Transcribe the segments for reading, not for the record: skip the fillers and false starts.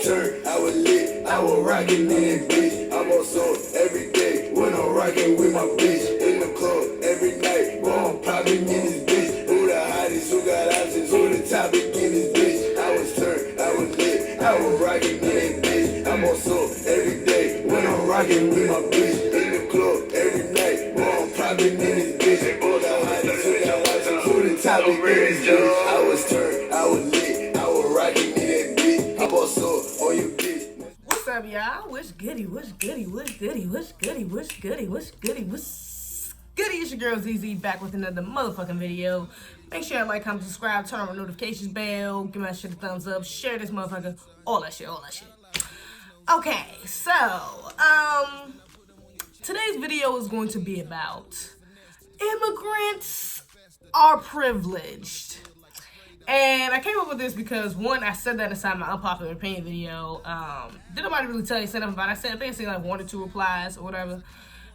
turned, I was lit, I was rocking in that bitch. I'm on soul every day when I'm rocking with my bitch. In the club every night, while I'm popping in this bitch. Who the hottest, who got options, who the topic in this bitch. I was turned, I was lit, I was rocking in that bitch. I'm on soul every day when I'm rocking with my bitch. In the club every night, while I'm popping in this bitch. Who the hottest, who got options, who the topic in this bitch. I was turned, I was lit, I was rocking in that bitch. I'm on soul on your bitch. What's up, y'all? What's goody? What's goody? What's goody? What's goody? What's goody? What's goody? What's goody? It's your girl Zeze back with another motherfucking video. Make sure you like, comment, subscribe, turn on the notifications bell, give my shit a thumbs up, share this motherfucker, all that shit, all that shit. Okay, so today's video is going to be about immigrants are privileged. And I came up with this because, one, I said that inside my unpopular opinion video. Didn't nobody really tell you something about it. I think I seen like 1 or 2 replies or whatever.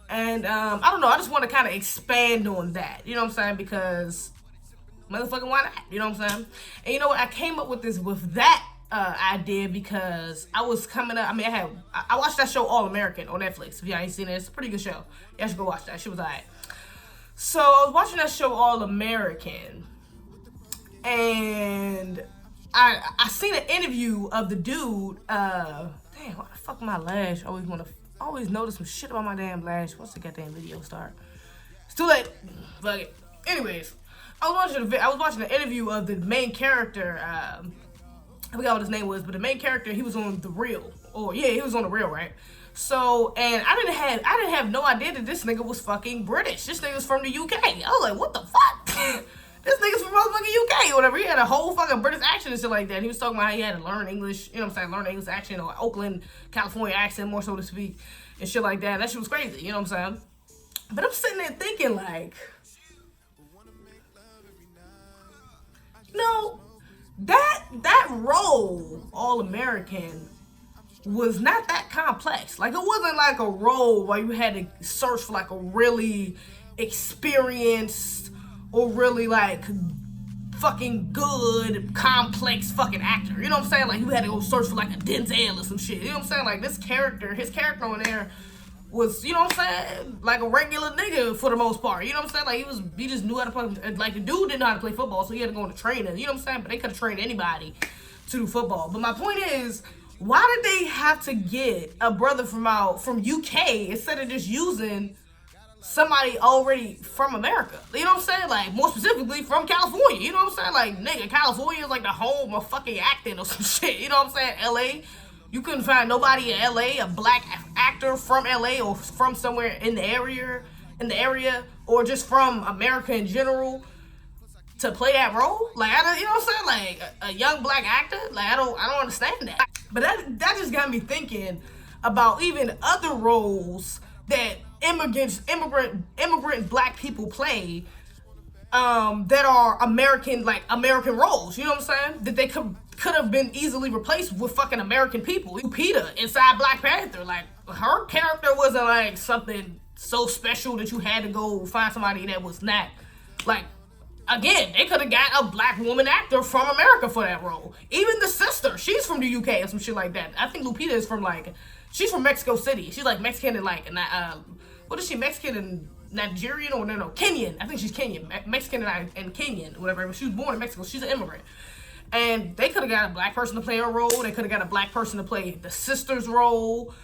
And I don't know, I just want to kind of expand on that. You know what I'm saying? Because motherfucking why not? You know what I'm saying? And you know what? I came up with that idea because I was coming up. I mean, I watched that show All American on Netflix. If y'all ain't seen it, it's a pretty good show. Y'all should go watch that. Shit was alright. So I was watching that show All American. And I seen an interview of the dude. Damn, why the fuck my lash? Always notice some shit about my damn lash. Once the goddamn video start, it's too late. Fuck it. Anyways, I was watching an interview of the main character. I forgot what his name was, but the main character, he was on The Real. Oh yeah, he was on The Real, right? So, and I didn't have no idea that this nigga was fucking British. This nigga was from the UK. I was like, what the fuck? This nigga's from motherfucking UK or whatever. He had a whole fucking British accent and shit like that. He was talking about how he had to learn English, you know what I'm saying, learn English accent or Oakland, California accent, more so to speak, and shit like that. And that shit was crazy, you know what I'm saying? But I'm sitting there thinking like, no, that role, All American, was not that complex. Like, it wasn't like a role where you had to search for like a really experienced or really like fucking good, complex fucking actor. You know what I'm saying? Like, you had to go search for like a Denzel or some shit. You know what I'm saying? Like, his character on there was, you know what I'm saying, like a regular nigga for the most part. You know what I'm saying? Like, he just knew how to play. Like, the dude didn't know how to play football, so he had to go into training. You know what I'm saying? But they could have trained anybody to do football. But my point is, why did they have to get a brother from UK instead of just using somebody already from America? You know what I'm saying? Like, more specifically from California. You know what I'm saying? Like, nigga, California is like the home of fucking acting or some shit. You know what I'm saying? LA. You couldn't find nobody in LA, a black actor from LA or from somewhere in the area, or just from America in general to play that role. Like, you know what I'm saying? Like, a young black actor. Like, I don't understand that. But that just got me thinking about even other roles that immigrant black people play, that are American roles. You know what I'm saying? That they could have been easily replaced with fucking American people. Lupita inside Black Panther, like, her character wasn't like something so special that you had to go find somebody that was not like. Again, they could have got a black woman actor from America for that role. Even the sister, she's from the UK or some shit like that. I think Lupita is from she's from Mexico City. She's like Mexican and what is she, Mexican and Nigerian or no, Kenyan. I think she's Kenyan, Mexican and Kenyan, whatever. But she was born in Mexico. She's an immigrant. And they could have got a black person to play her role. They could have got a black person to play the sister's role.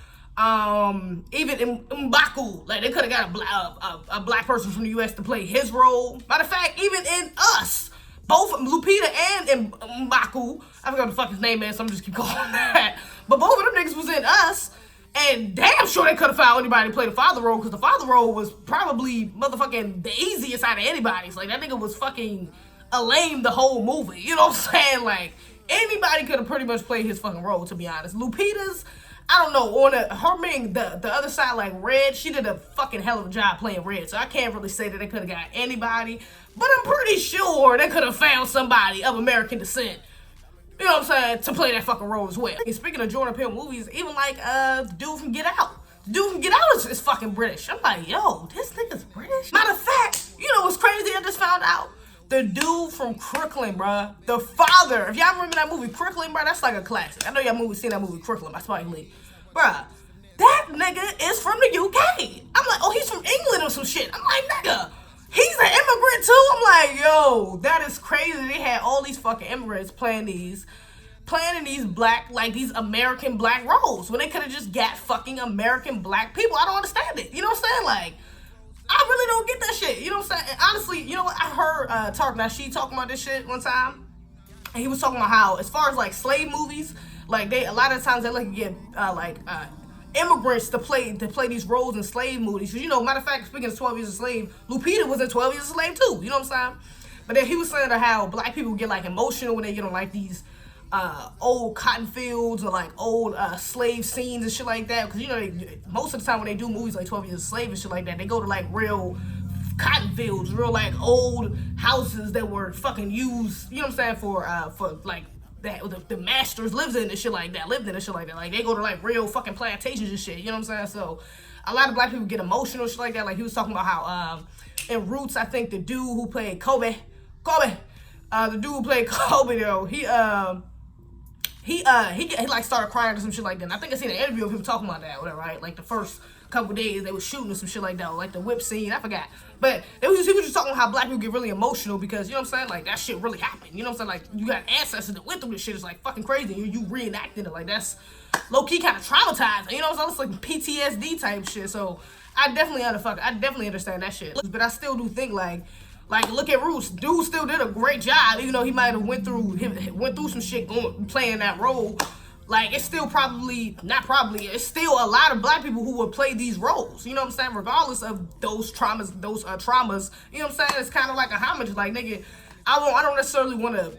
Even in Mbaku, like, they could have got a black person from the US to play his role. Matter of fact, even in Us, both Lupita and Mbaku, I forgot what the fuck his name is, so I'm just keep calling him that. But both of them niggas was in Us, and damn sure they could have found anybody to play the father role, because the father role was probably motherfucking the easiest out of anybody's. Like, that nigga was fucking a lame the whole movie. You know what I'm saying? Like, anybody could have pretty much played his fucking role, to be honest. Lupita's, I don't know, on her being the other side, like Red, she did a fucking hell of a job playing Red, so I can't really say that they could have got anybody, but I'm pretty sure they could have found somebody of American descent, you know what I'm saying, to play that fucking role as well. And speaking of Jordan Peele movies, even like the dude from Get Out. The dude from Get Out is fucking British. I'm like, yo, this nigga's British? Matter of fact, you know what's crazy I just found out? The dude from Crooklyn, bruh. The father. If y'all remember that movie Crooklyn, bruh, that's like a classic. I know y'all seen that movie Crooklyn by Spike Lee. Bruh, that nigga is from the UK. I'm like, oh, he's from England or some shit. I'm like, nigga, he's an immigrant too? I'm like, yo, that is crazy. They had all these fucking immigrants playing in these black, like these American black roles when they could have just got fucking American black people. I don't understand it. You know what I'm saying? Like, I really don't get that shit. You know what I'm saying? And honestly, you know what? I heard Nasheed talking about this shit one time. And he was talking about how, as far as like slave movies, like a lot of times they like to get immigrants to play these roles in slave movies. You know, matter of fact, speaking of 12 Years a Slave, Lupita was in 12 Years a Slave too. You know what I'm saying? But then he was saying how black people get like emotional when they get on like these old cotton fields or like old slave scenes and shit like that, because you know most of the time when they do movies like 12 Years a Slave and shit like that, they go to like real cotton fields, real like old houses that were fucking used, you know what I'm saying, for like that the masters lived in and shit like that. Like they go to like real fucking plantations and shit, you know what I'm saying? So a lot of black people get emotional shit like that. Like he was talking about how in Roots, I think the dude who played Kobe, the dude who played Kobe though, he like started crying or some shit like that. And I think I seen an interview of him talking about that, whatever, right? Like the first couple days they were shooting or some shit like that, or like the whip scene, I forgot. But he was just talking about how black people get really emotional because, you know what I'm saying, like that shit really happened. You know what I'm saying? Like you got ancestors that went through this shit. It's like fucking crazy. You reenacting it. Like that's low key kind of traumatizing. You know what I'm saying? It's like PTSD type shit. So I definitely understand that shit. But I still do think like look at Roots. Dude still did a great job, even though he might have went through some shit playing that role. Like it's still it's still a lot of black people who would play these roles. You know what I'm saying? Regardless of those traumas, you know what I'm saying? It's kind of like a homage. Like nigga, I don't necessarily want to,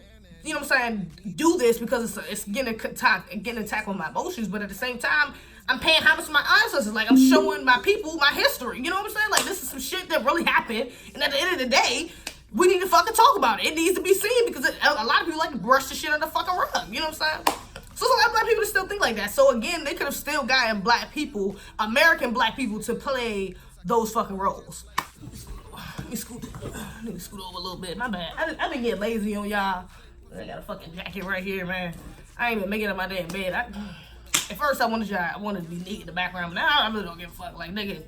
you know what I'm saying, do this because it's getting attack on my emotions, but at the same time, I'm paying homage to my ancestors. Like, I'm showing my people my history. You know what I'm saying? Like, this is some shit that really happened. And at the end of the day, we need to fucking talk about it. It needs to be seen because a lot of people like to brush the shit under the fucking rug. You know what I'm saying? So there's a lot of black people that still think like that. So again, they could have still gotten black people, American black people, to play those fucking roles. Let me scoot over a little bit. My bad. I've been getting lazy on y'all. I got a fucking jacket right here, man. I ain't even making it up my damn bed. At first, I wanted to be neat in the background, but now I really don't give a fuck. Like, nigga,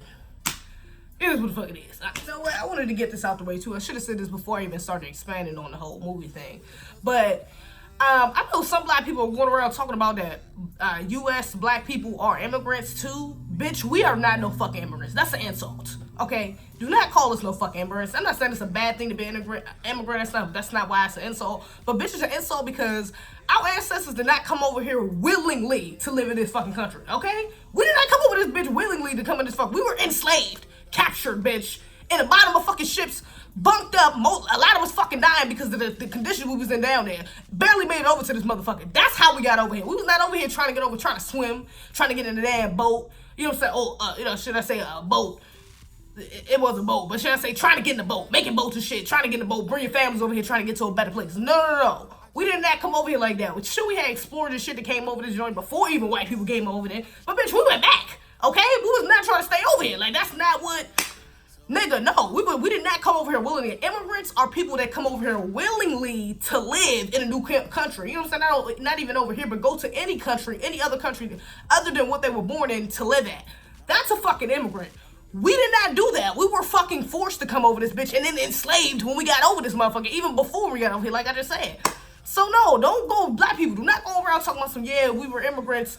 it is what the fuck it is. You know what? I wanted to get this out the way, too. I should have said this before I even started expanding on the whole movie thing. But I know some black people are going around talking about that U.S. black people are immigrants, too. Bitch, we are not no fucking immigrants. That's an insult, okay? Do not call us no fucking immigrants. I'm not saying it's a bad thing to be an immigrant and stuff. That's not why it's an insult. But bitch, it's an insult because our ancestors did not come over here willingly to live in this fucking country, okay? We did not come over this bitch willingly to come in this fuck. We were enslaved, captured, bitch, in the bottom of fucking ships, bunked up. A lot of us fucking dying because of the condition we was in down there. Barely made it over to this motherfucker. That's how we got over here. We was not over here trying to swim, trying to get in the damn boat. You know what I'm saying? Should I say a boat? It was a boat, but should I say trying to get in the boat, making boats and shit, trying to get in the boat, bring your families over here, trying to get to a better place. No. We did not come over here like that. Sure, we had explored this shit that came over this joint before even white people came over there. But bitch, we went back, okay? We was not trying to stay over here. Like, that's not what... Nigga, no. We did not come over here willingly. Immigrants are people that come over here willingly to live in a new country. You know what I'm saying? Not even over here, but go to any country, any other country other than what they were born in to live at. That's a fucking immigrant. We did not do that. We were fucking forced to come over this bitch and then enslaved when we got over this motherfucker, even before we got over here, like I just said. So no, don't go, black people, do not go around talking about some, yeah, we were immigrants,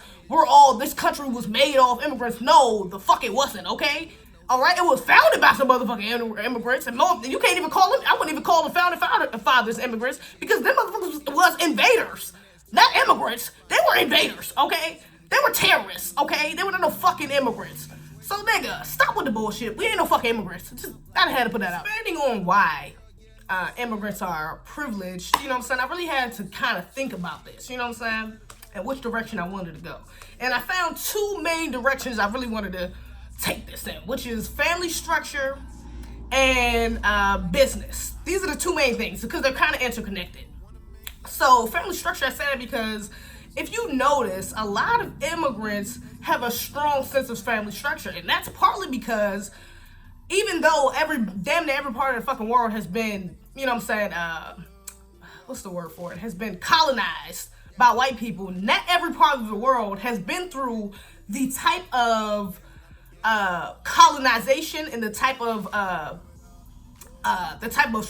this country was made off immigrants. No, the fuck it wasn't, okay? Alright, it was founded by some motherfucking immigrants, and you can't even call them, I wouldn't even call the founding fathers immigrants, because them motherfuckers was invaders, not immigrants. They were invaders, okay? They were terrorists, okay? They were not no fucking immigrants. So nigga, stop with the bullshit. We ain't no fucking immigrants. Just, I had to put that out. Depending on why immigrants are privileged, you know what I'm saying, I really had to kind of think about this, you know what I'm saying, and which direction I wanted to go. And I found two main directions I really wanted to take this in, which is family structure and business. These are the two main things because they're kind of interconnected. So family structure, I say that because if you notice, a lot of immigrants have a strong sense of family structure, and that's partly because even though damn near every part of the fucking world has been you know what I'm saying, what's the word for it, has been colonized by white people. Not every part of the world has been through the type of colonization and the type of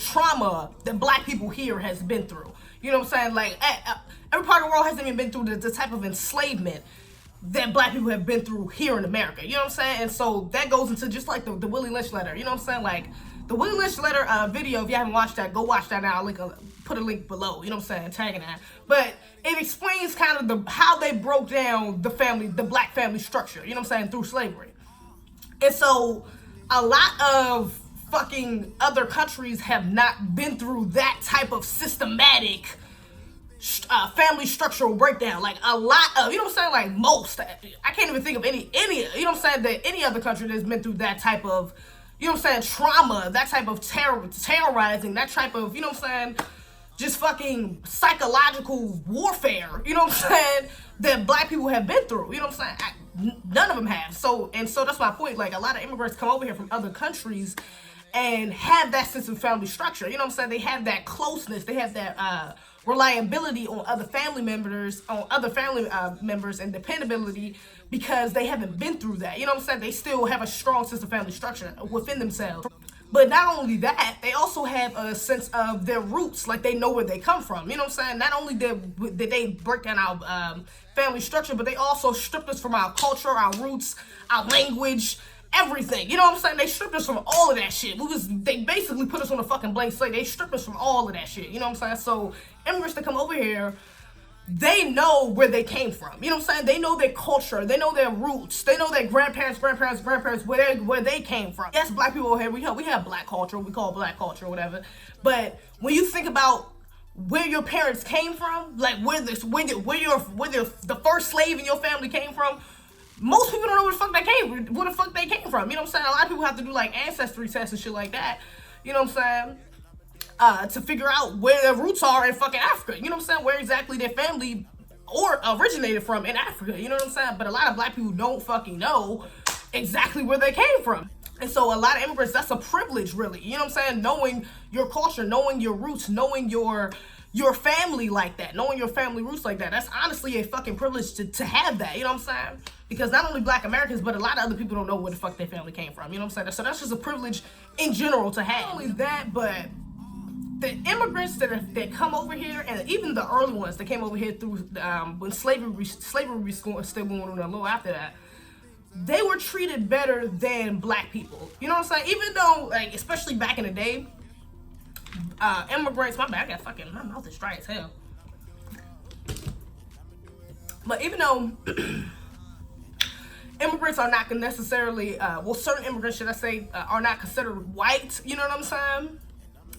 trauma that black people here has been through. You know what I'm saying? Like, every part of the world hasn't even been through the type of enslavement that black people have been through here in America. You know what I'm saying? And so that goes into just like the Willie Lynch letter. You know what I'm saying? Like, the Willie Lynch letter video, if you haven't watched that, go watch that now. I'll put a link below. You know what I'm saying? Tagging that. But it explains kind of how they broke down the black family structure. You know what I'm saying? Through slavery. And so a lot of fucking other countries have not been through that type of systematic family structural breakdown. Like, a lot of, you know what I'm saying, like most, I can't even think of any, you know what I'm saying, that any other country that's been through that type of, you know what I'm saying, trauma, that type of terrorizing, that type of, you know what I'm saying, just fucking psychological warfare, you know what I'm saying, that black people have been through. You know what I'm saying? None of them have. So that's my point. Like, a lot of immigrants come over here from other countries and have that sense of family structure. You know what I'm saying? They have that closeness. They have that reliability on other family members, and dependability, because they haven't been through that. You know what I'm saying? They still have a strong sense of family structure within themselves. But not only that, they also have a sense of their roots, like they know where they come from. You know what I'm saying? Not only did they break down our family structure, but they also stripped us from our culture, our roots, our language, everything. You know what I'm saying? They stripped us from all of that shit. They basically put us on a fucking blank slate. They stripped us from all of that shit. You know what I'm saying? So immigrants that come over here, they know where they came from. You know what I'm saying? They know their culture. They know their roots. They know their grandparents, where they came from. Yes, black people over here, we have black culture. We call it black culture or whatever. But when you think about where your parents came from, like where the first slave in your family came from, most people don't know where the fuck they came from. You know what I'm saying? A lot of people have to do like ancestry tests and shit like that. You know what I'm saying? To figure out where their roots are in fucking Africa. You know what I'm saying? Where exactly their family originated from in Africa. You know what I'm saying? But a lot of black people don't fucking know exactly where they came from. And so a lot of immigrants, that's a privilege, really. You know what I'm saying? Knowing your culture, knowing your roots, knowing your family like that, knowing your family roots like that. That's honestly a fucking privilege to have that. You know what I'm saying? Because not only black Americans, but a lot of other people don't know where the fuck their family came from. You know what I'm saying? So that's just a privilege in general to have. Not only that, but the immigrants that come over here, and even the early ones that came over here through when slavery was still going on a little after that, they were treated better than black people. You know what I'm saying? Even though, like, especially back in the day, immigrants, my mouth is dry as hell. But even though immigrants are not necessarily, certain immigrants, should I say, are not considered white, you know what I'm saying?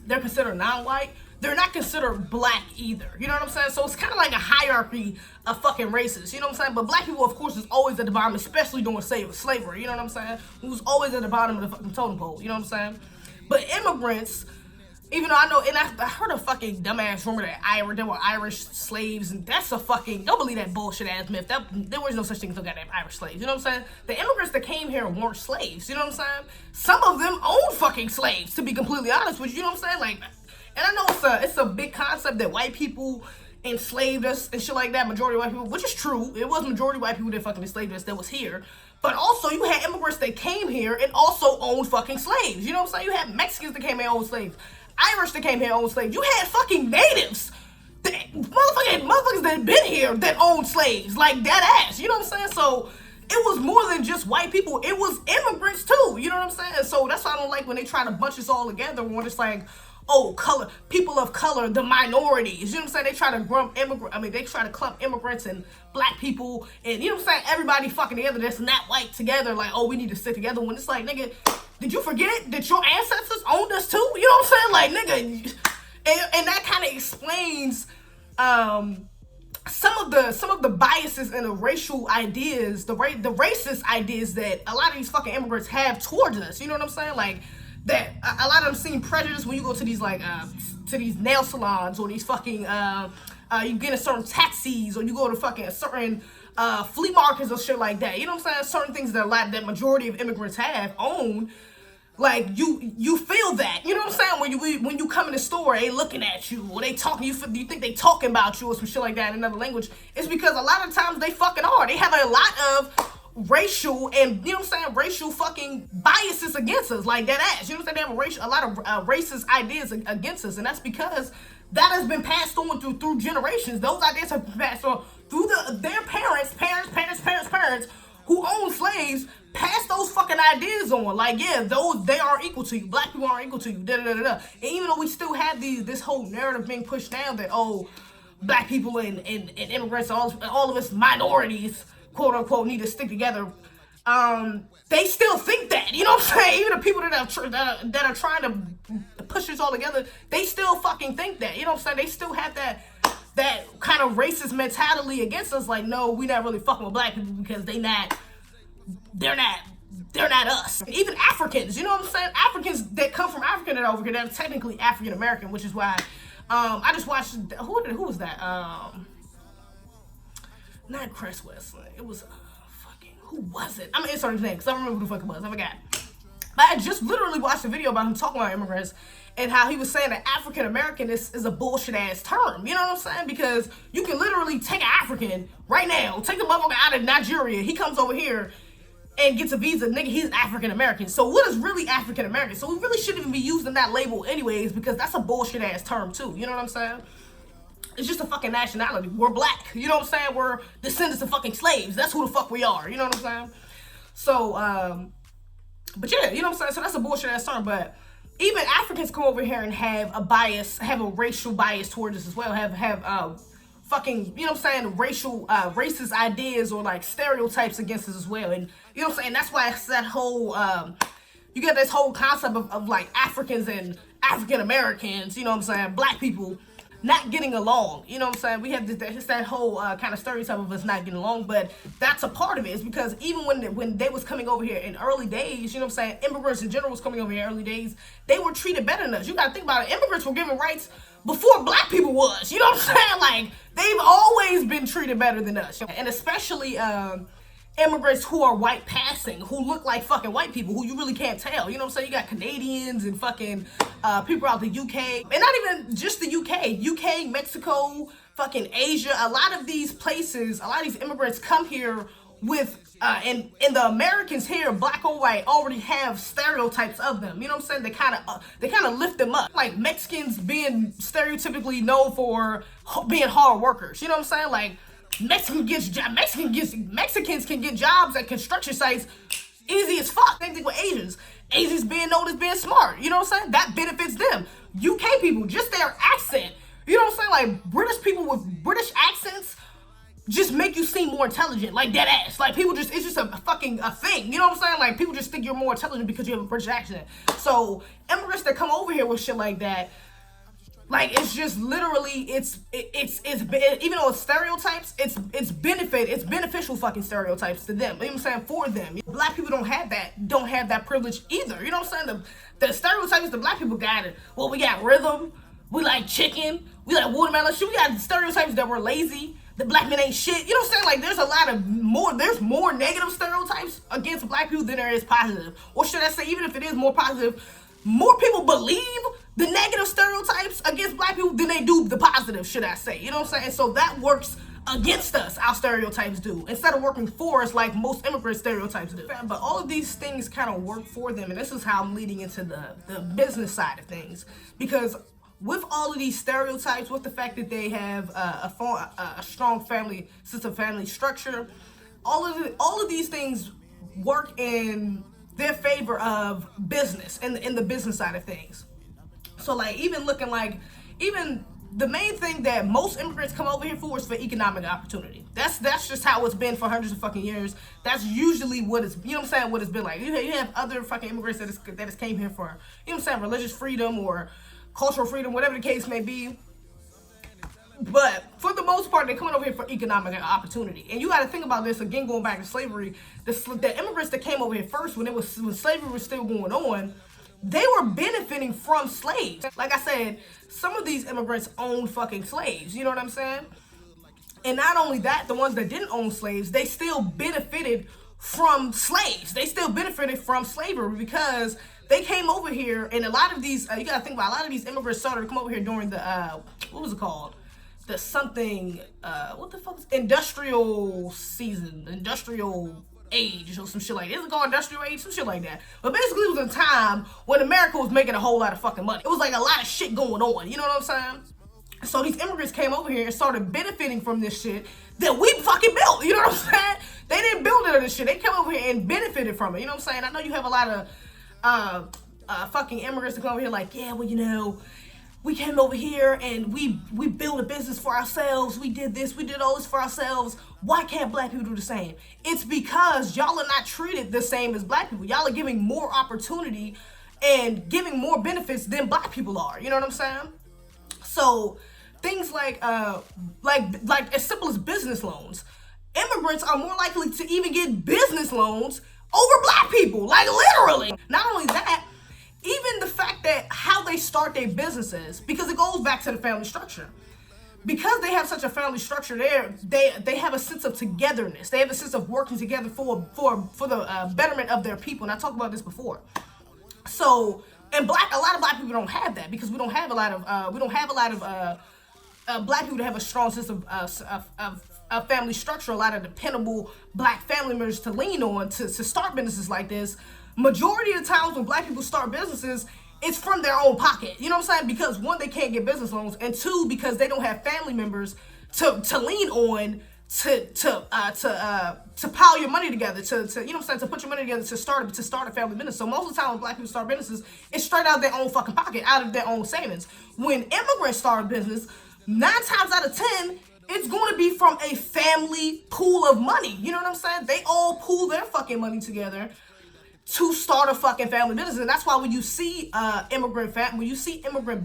They're considered non-white. They're not considered black either. You know what I'm saying? So it's kind of like a hierarchy of fucking races. You know what I'm saying? But black people, of course, is always at the bottom, especially during slavery. You know what I'm saying? Who's always at the bottom of the fucking totem pole. You know what I'm saying? But immigrants, even though I know, and I heard a fucking dumbass rumor that there were Irish slaves, and that's a fucking, don't believe that bullshit ass myth. There was no such thing as no goddamn Irish slaves. You know what I'm saying? The immigrants that came here weren't slaves. You know what I'm saying? Some of them owned fucking slaves, to be completely honest with you. You know what I'm saying? Like, and I know it's a big concept that white people enslaved us and shit like that, majority white people, which is true. It was majority white people that fucking enslaved us that was here. But also, you had immigrants that came here and also owned fucking slaves. You know what I'm saying? You had Mexicans that came here and owned slaves. Irish that came here and owned slaves. You had fucking natives. Motherfuckers that had been here that owned slaves. Like, that ass. You know what I'm saying? So it was more than just white people. It was immigrants too. You know what I'm saying? So that's why I don't like when they try to bunch us all together when it's like, oh, people of color, the minorities. You know what I'm saying? They try to clump immigrants and black people and, you know what I'm saying, everybody fucking together that's not white together, like, oh, we need to stick together, when it's like, nigga, did you forget that your ancestors owned us too? You know what I'm saying? Like, nigga, and that kind of explains some of the biases and the racial ideas, the racist ideas that a lot of these fucking immigrants have towards us. You know what I'm saying? Like, that a lot of them seem prejudiced when you go to these like to these nail salons, or these fucking you get in certain taxis, or you go to fucking certain flea markets or shit like that. You know what I'm saying? Certain things that majority of immigrants own. Like you feel that, you know what I'm saying? When you come in the store, they looking at you, or they talking, you think they talking about you or some shit like that in another language. It's because a lot of times they fucking are. They have a lot of racial and, you know what I'm saying, racial fucking biases against us, like that ass. You know what I'm saying? They have a lot of racist ideas against us, and that's because that has been passed on through generations. Those ideas have been passed on through their parents who own slaves, pass those fucking ideas on. Like, yeah, they aren't equal to you. Black people aren't equal to you. Da da da da. And even though we still have this whole narrative being pushed down that, oh, black people and immigrants, all of us minorities, quote unquote, need to stick together. They still think that. You know what I'm saying? Even the people that are trying to push this all together, they still fucking think that. You know what I'm saying? They still have that kind of racist mentality against us. Like, no, we not really fucking with black people because they're not us. Even Africans, you know what I'm saying? Africans that come from Africa that are over here, they're technically African American, which is why I just watched, who was that? Not Chris Wesley. It was who was it? I'm gonna insert his name because I don't remember who the fuck it was. I forgot. But I just literally watched a video about him talking about immigrants and how he was saying that African American is a bullshit ass term. You know what I'm saying? Because you can literally take an African right now, take a motherfucker out of Nigeria, he comes over here and gets a visa, nigga, he's African American. So what is really African American? So we really shouldn't even be using that label anyways, because that's a bullshit ass term too. You know what I'm saying? It's just a fucking nationality. We're black. You know what I'm saying? We're descendants of fucking slaves. That's who the fuck we are. You know what I'm saying? So, but yeah, you know what I'm saying? So that's a bullshit ass term. But even Africans come over here and have a bias, have a racial bias towards us as well. Have fucking, you know what I'm saying, racial, racist ideas or like stereotypes against us as well. And you know what I'm saying? That's why it's that whole, you get this whole concept of like Africans and African Americans, you know what I'm saying, black people not getting along. You know what I'm saying? We have just that whole kind of stereotype of us not getting along, but that's a part of it. It's because even when they was coming over here in early days, you know what I'm saying, immigrants in general was coming over here in early days, they were treated better than us. You gotta think about it. Immigrants were given rights before black people was. You know what I'm saying? Like, they've always been treated better than us. And especially immigrants who are white passing, who look like fucking white people, who you really can't tell. You know what I'm saying? You got Canadians and fucking people out the UK. And not even just the UK, Mexico, fucking Asia. A lot of these places, a lot of these immigrants come here with, and the Americans here, black or white, already have stereotypes of them. You know what I'm saying? They kind of lift them up. Like Mexicans being stereotypically known for being hard workers. You know what I'm saying? Like, Mexicans can get jobs at construction sites easy as fuck. Same thing with Asians. Asians being known as being smart. You know what I'm saying? That benefits them. UK people, just their accent. You know what I'm saying? Like, British people with British accents just make you seem more intelligent. Like, dead ass. Like, people just, it's just a thing. You know what I'm saying? Like, people just think you're more intelligent because you have a British accent. So, immigrants that come over here with shit like that, like, it's just literally, it's even though it's stereotypes, it's beneficial fucking stereotypes to them. You know what I'm saying? For them. Black people don't have that privilege either. You know what I'm saying? The stereotypes the black people got it. Well, we got rhythm, we like chicken, we like watermelon shit. We got stereotypes that we're lazy, the black men ain't shit. You know what I'm saying? Like, there's more negative stereotypes against black people than there is positive. Or should I say, even if it is more positive, more people believe the negative stereotypes against black people than they do the positive, should I say. You know what I'm saying? And so that works against us, our stereotypes do, instead of working for us like most immigrant stereotypes do. But all of these things kind of work for them, and this is how I'm leading into the business side of things. Because with all of these stereotypes, with the fact that they have a strong family system, family structure, all of these things work in their favor of business and in the business side of things. So like, even the main thing that most immigrants come over here for is for economic opportunity. That's just how it's been for hundreds of fucking years. That's usually what it's, you know what I'm saying, what it's been like. You have other fucking immigrants that has came here for, you know what I'm saying, religious freedom or cultural freedom, whatever the case may be. But for the most part, they're coming over here for economic opportunity. And you got to think about this again, going back to slavery. The immigrants that came over here first, when slavery was still going on, they were benefiting from slaves. Like I said, some of these immigrants owned fucking slaves. You know what I'm saying? And not only that, the ones that didn't own slaves, they still benefited from slaves. They still benefited from slavery because they came over here, and a lot of these, you gotta think about, a lot of these immigrants started to come over here during the, what was it called? The something, what the fuck is industrial season, industrial age or some shit like that. Is it called industrial age? Some shit like that. But basically it was a time when America was making a whole lot of fucking money. It was like a lot of shit going on, you know what I'm saying? So these immigrants came over here and started benefiting from this shit that we fucking built, you know what I'm saying? They didn't build it or this shit. They came over here and benefited from it, you know what I'm saying? I know you have a lot of fucking immigrants that come over here like, yeah, well, you know, we came over here and we built a business for ourselves. We did this, we did all this for ourselves. Why can't black people do the same? It's because y'all are not treated the same as black people. Y'all are giving more opportunity and giving more benefits than black people are, you know what I'm saying? So things like as simple as business loans. Immigrants are more likely to even get business loans over black people, like literally. Not only that, even the fact that how they start their businesses, because it goes back to the family structure. Because they have such a family structure there, they have a sense of togetherness. They have a sense of working together for the betterment of their people. And I talked about this before. So, and a lot of black people don't have that because we don't have a lot of black people that have a strong sense of family structure, a lot of dependable black family members to lean on to start businesses like this. Majority of the times when black people start businesses, it's from their own pocket. You know what I'm saying? Because one, they can't get business loans, and two, because they don't have family members to lean on to pile your money together, to you know what I'm saying, to put your money together to start a family business. So most of the time when black people start businesses, it's straight out of their own fucking pocket, out of their own savings. When immigrants start a business, 9 times out of 10, it's going to be from a family pool of money. You know what I'm saying? They all pool their fucking money together to start a fucking family business. And that's why when you see immigrant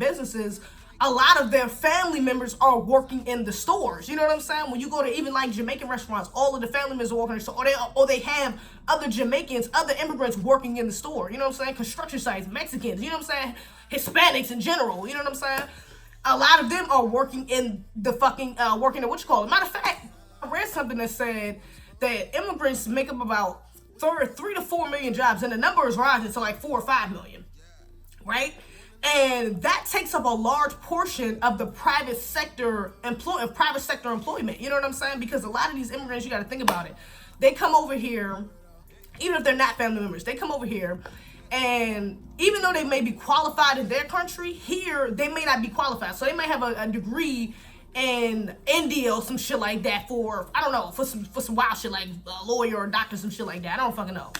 businesses, a lot of their family members are working in the stores. You know what I'm saying? When you go to even like Jamaican restaurants, all of the family members are working in the store, or they have other Jamaicans, other immigrants working in the store. You know what I'm saying? Construction sites, Mexicans, you know what I'm saying? Hispanics in general, you know what I'm saying? A lot of them are working in the fucking, working in what you call it. Matter of fact, I read something that said that immigrants make up about 3 to 4 million jobs, and the number is rising to like 4 or 5 million, right? And that takes up a large portion of the private sector employment. You know what I'm saying? Because a lot of these immigrants, you got to think about it. They come over here, even if they're not family members, they come over here, and even though they may be qualified in their country, here they may not be qualified. So they may have a degree in India or some shit like that for, I don't know, for some wild shit like a lawyer or a doctor, some shit like that. I don't fucking know.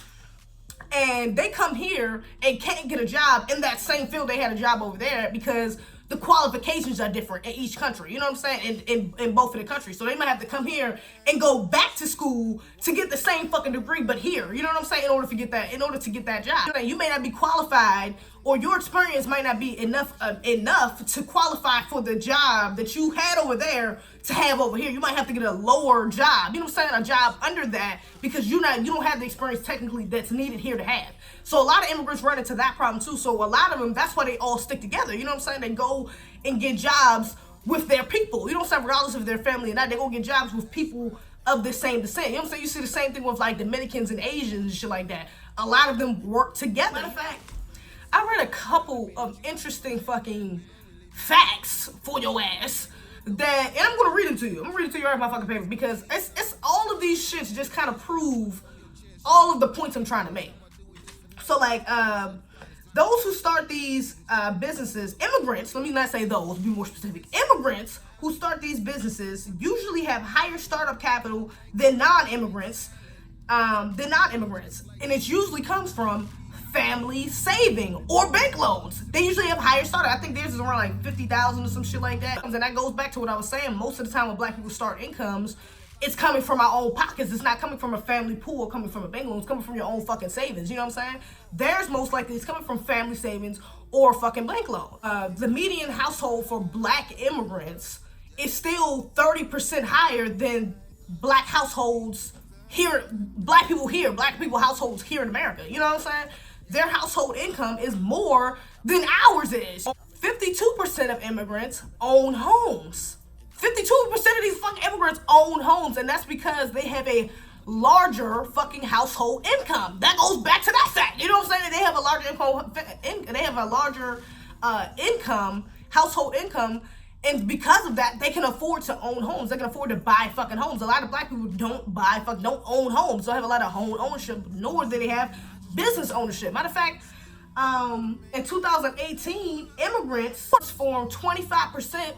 And they come here and can't get a job in that same field they had a job over there because the qualifications are different in each country. You know what I'm saying? In both of the countries. So they might have to come here and go back to school to get the same fucking degree, but here. You know what I'm saying? In order to get that job. You may not be qualified, or your experience might not be enough to qualify for the job that you had over there to have over here. You might have to get a lower job. You know what I'm saying? A job under that, because you don't have the experience technically that's needed here to have. So a lot of immigrants run into that problem too. So a lot of them, that's why they all stick together. You know what I'm saying? They go and get jobs with their people. You know what I'm saying? Regardless of their family or not, they go get jobs with people of the same descent. You know what I'm saying? You see the same thing with like Dominicans and Asians and shit like that. A lot of them work together. Matter of fact, I read a couple of interesting fucking facts for your ass that, and I'm gonna read them to you. I'm gonna read it to you right in my fucking paper, because it's all of these shits just kind of prove all of the points I'm trying to make. So like, those who start these businesses, immigrants, let me not say those, be more specific. Immigrants who start these businesses usually have higher startup capital than non-immigrants, and it usually comes from family saving or bank loans. They usually have higher startup. I think theirs is around like 50,000 or some shit like that. And that goes back to what I was saying. Most of the time when black people start incomes, it's coming from our own pockets. It's not coming from a family pool or coming from a bank loan. It's coming from your own fucking savings. You know what I'm saying? Theirs most likely is coming from family savings or fucking bank loan. The median household for black immigrants is still 30% higher than black households here, black people households here in America. You know what I'm saying? Their household income is more than ours is. 52% of immigrants own homes. 52% of these fucking immigrants own homes, and that's because they have a larger fucking household income. That goes back to that fact. You know what I'm saying? They have a larger income. They have a larger household income. And because of that, they can afford to own homes. They can afford to buy fucking homes. A lot of black people don't own homes. Don't have a lot of home ownership, nor do they have business ownership. Matter of fact, in 2018, immigrants formed 25%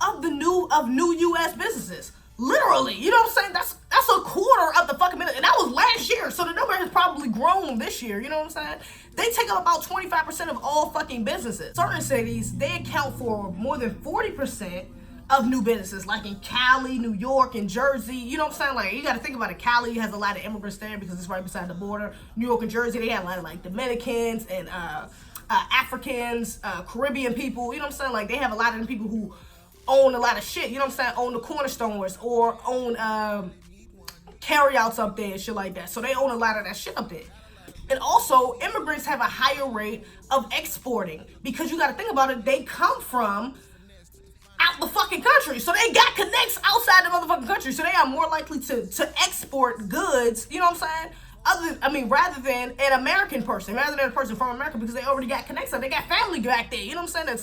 of new U.S. businesses. Literally, you know what I'm saying? That's a quarter of the fucking minute, and that was last year. So the number has probably grown this year. You know what I'm saying? They take up about 25% of all fucking businesses. Certain cities, they account for more than 40% of new businesses, like in Cali, New York, and Jersey. You know what I'm saying? Like, you got to think about it. Cali has a lot of immigrants there because it's right beside the border. New York and Jersey, they have a lot of like Dominicans and Africans, Caribbean people. You know what I'm saying? Like, they have a lot of people who own a lot of shit, you know what I'm saying? Own the corner stores or own carryouts up there and shit like that. So they own a lot of that shit up there. And also, immigrants have a higher rate of exporting because you got to think about it. They come from out the fucking country, so they got connects outside the motherfucking country, so they are more likely to export goods. You know what I'm saying? Rather than an American person, rather than a person from America, because they already got connects. They got family back there. You know what I'm saying?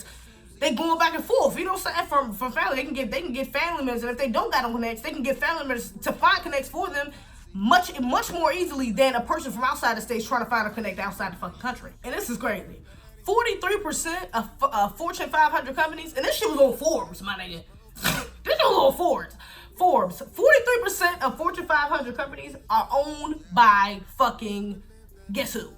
They going back and forth, you know what I'm saying? From family, they can get family members, and if they don't got them connects, they can get family members to find connects for them much more easily than a person from outside the states trying to find a connect outside the fucking country. And this is crazy. 43% of Fortune 500 companies, and this shit was on Forbes, my nigga. This shit was on Forbes. 43% of Fortune 500 companies are owned by fucking guess who?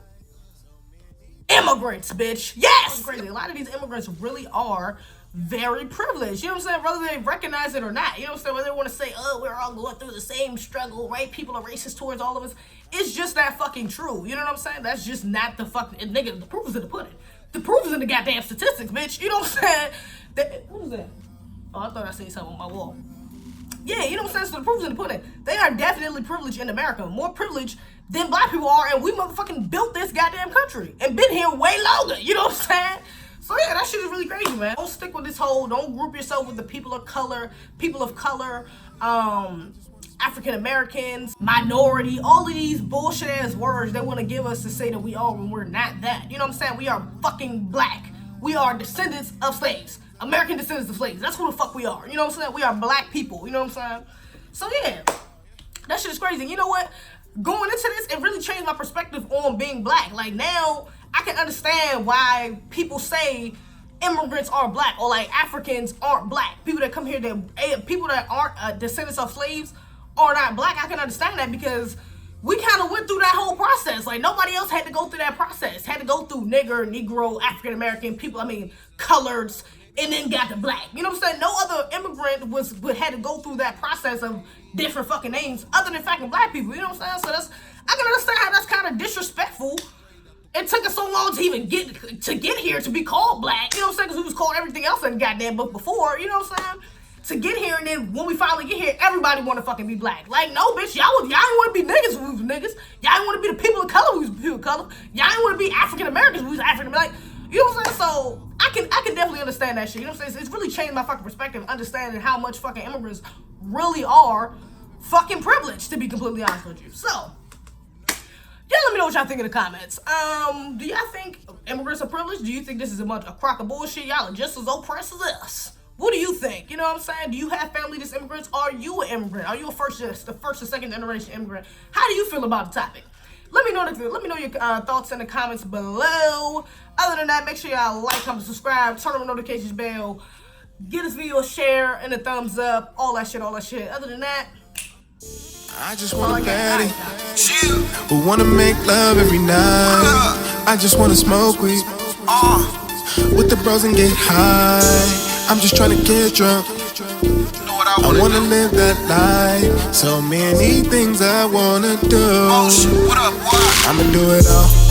Immigrants, bitch. Yes! Crazy. A lot of these immigrants really are very privileged. You know what I'm saying? Whether they recognize it or not. You know what I'm saying? Whether they want to say, oh, we're all going through the same struggle, right? People are racist towards all of us. It's just that fucking true. You know what I'm saying? That's just not the fucking... Nigga, the proof is in the pudding. The proof is in the goddamn statistics, bitch. You know what I'm saying? What was that? Oh, I thought I seen something on my wall. Yeah, you know what I'm saying? So the proof is in the pudding. They are definitely privileged in America. More privileged than black people are, and we motherfucking built this goddamn country and been here way longer. You know what I'm saying? So yeah, that shit is really crazy, man. Don't stick with this whole, don't group yourself with the people of color, African Americans, minority, all of these bullshit ass words they want to give us to say that we are when we're not that. You know what I'm saying? We are fucking black. We are descendants of slaves. American descendants of slaves. That's who the fuck we are. You know what I'm saying? We are black people. You know what I'm saying? So yeah, that shit is crazy. You know what? Going into this, it really changed my perspective on being black. Like now, I can understand why people say immigrants are black or like Africans aren't black. People that come here, people that aren't descendants of slaves are not black. I can understand that because we kind of went through that whole process. Like nobody else had to go through that process. Had to go through nigger, Negro, African American people. Coloreds, and then got to black. You know what I'm saying? No other immigrant had to go through that process of different fucking names other than fucking black people. You know what I'm saying? So I can understand how that's kind of disrespectful. It took us so long to even get here to be called black. You know what I'm saying? Because we was called everything else in the goddamn book before. You know what I'm saying? To get here, and then when we finally get here, everybody want to fucking be black. Like, no, bitch, y'all didn't want to be niggas when we was niggas. Y'all didn't want to be the people of color when we was people of color. Y'all didn't want to be African Americans when we was African American. Like, you know what I'm saying? So I can definitely understand that shit. You know what I'm saying? It's really changed my fucking perspective, understanding how much fucking immigrants really are fucking privileged, to be completely honest with you. So yeah, let me know what y'all think in the comments. Do y'all think immigrants are privileged? Do you think this is a crock of bullshit? Y'all are just as oppressed as us. What do you think? You know what I'm saying? Do you have family that's immigrants? Are you an immigrant? Are you the first or second generation immigrant? How do you feel about the topic? Let me know your thoughts in the comments below. Other than that, make sure y'all like, comment, subscribe, turn on the notifications bell, give this video a share and a thumbs up, all that shit. Other than that, I just want a baddie who wanna make love every night. I just wanna smoke weed with the bros and get high. I'm just trying to get drunk. I wanna live that life. So many things I wanna do. Oh shit, what up, boy? I'ma do it all.